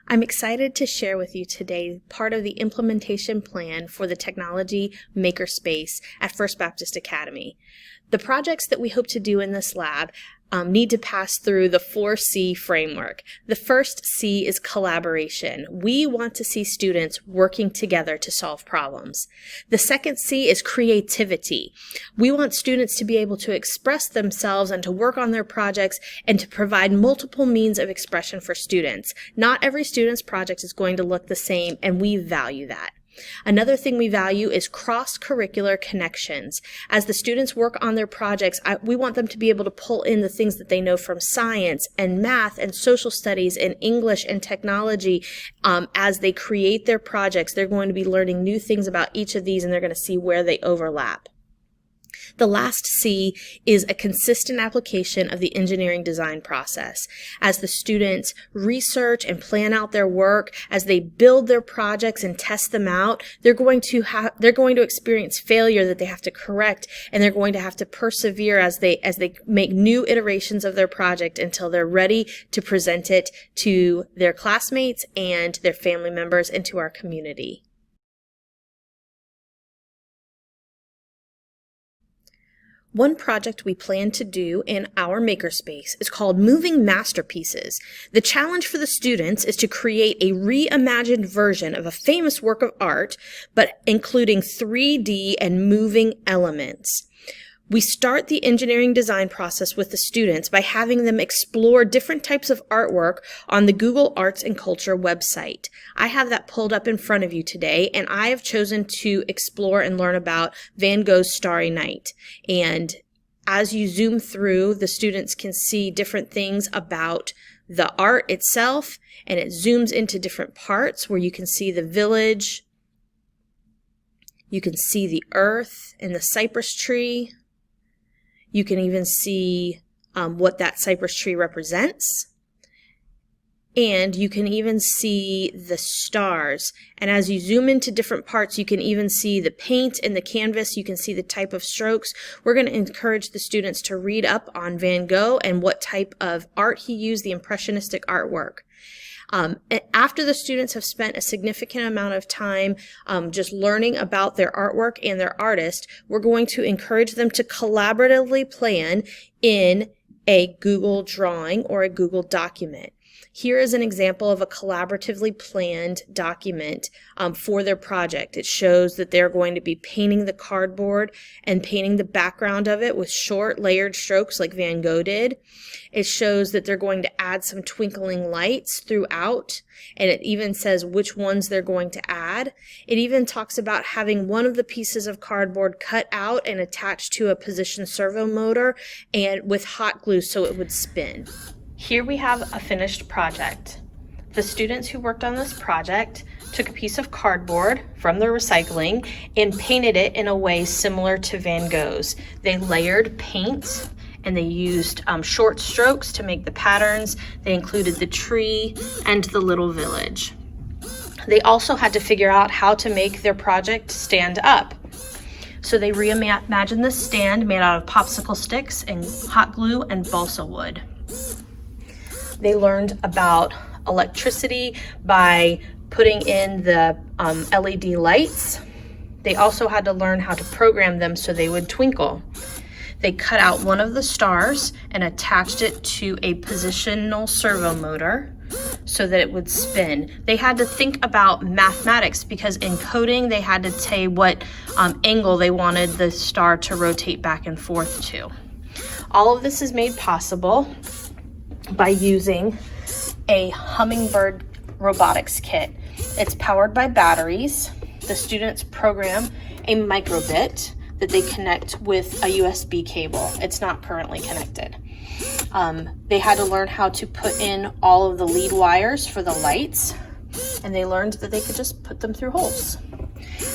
I'm excited to share with you today part of the implementation plan for the Technology Makerspace at First Baptist Academy. The projects that we hope to do in this lab need to pass through the 4C framework. The first C is collaboration. We want to see students working together to solve problems. The second C is creativity. We want students to be able to express themselves and to work on their projects and to provide multiple means of expression for students. Not every student's project is going to look the same, and we value that. Another thing we value is cross-curricular connections. As the students work on their projects, we want them to be able to pull in the things that they know from science and math and social studies and English and technology. As they create their projects, they're going to be learning new things about each of these, and they're going to see where they overlap. The last C is a consistent application of the engineering design process. As the students research and plan out their work, as they build their projects and test them out, they're going to experience failure that they have to correct, and they're going to have to persevere as they make new iterations of their project until they're ready to present it to their classmates and their family members and to our community. One project we plan to do in our makerspace is called Moving Masterpieces. The challenge for the students is to create a reimagined version of a famous work of art, but including 3D and moving elements. We start the engineering design process with the students by having them explore different types of artwork on the Google Arts and Culture website. I have that pulled up in front of you today, and I have chosen to explore and learn about Van Gogh's Starry Night. And as you zoom through, the students can see different things about the art itself, and it zooms into different parts where you can see the village, you can see the earth and the cypress tree. You can even see what that cypress tree represents. And you can even see the stars. And as you zoom into different parts, you can even see the paint and the canvas. You can see the type of strokes. We're going to encourage the students to read up on Van Gogh and what type of art he used, the impressionistic artwork. After the students have spent a significant amount of time just learning about their artwork and their artist, we're going to encourage them to collaboratively plan in a Google drawing or a Google document. Here is an example of a collaboratively planned document for their project. It shows that they're going to be painting the cardboard and painting the background of it with short layered strokes like Van Gogh did. It shows that they're going to add some twinkling lights throughout, and it even says which ones they're going to add. It even talks about having one of the pieces of cardboard cut out and attached to a position servo motor and with hot glue so it would spin. Here we have a finished project. The students who worked on this project took a piece of cardboard from their recycling and painted it in a way similar to Van Gogh's. They layered paint and they used short strokes to make the patterns. They included the tree and the little village. They also had to figure out how to make their project stand up. So they reimagined the stand made out of popsicle sticks and hot glue and balsa wood. They learned about electricity by putting in the LED lights. They also had to learn how to program them so they would twinkle. They cut out one of the stars and attached it to a positional servo motor so that it would spin. They had to think about mathematics because in coding they had to say what angle they wanted the star to rotate back and forth to. All of this is made possible by using a hummingbird robotics kit. It's powered by batteries. The students program a microbit that they connect with a USB cable. It's not currently connected. They had to learn how to put in all of the lead wires for the lights, and they learned that they could just put them through holes.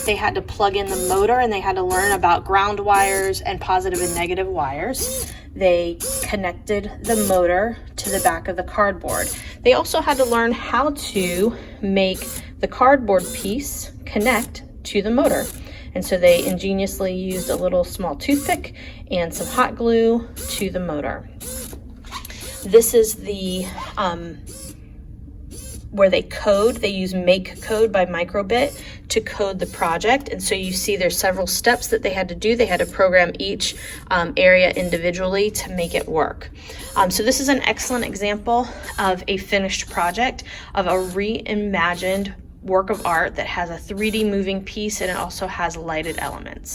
They had to plug in the motor, and they had to learn about ground wires and positive and negative wires. They connected the motor to the back of the cardboard. They also had to learn how to make the cardboard piece connect to the motor. And so they ingeniously used a little small toothpick and some hot glue to the motor. This is the where they use make code by microbit to code the project. And so you see there's several steps that they had to do. They had to program each area individually to make it work. So this is an excellent example of a finished project of a reimagined work of art that has a 3D moving piece, and it also has lighted elements.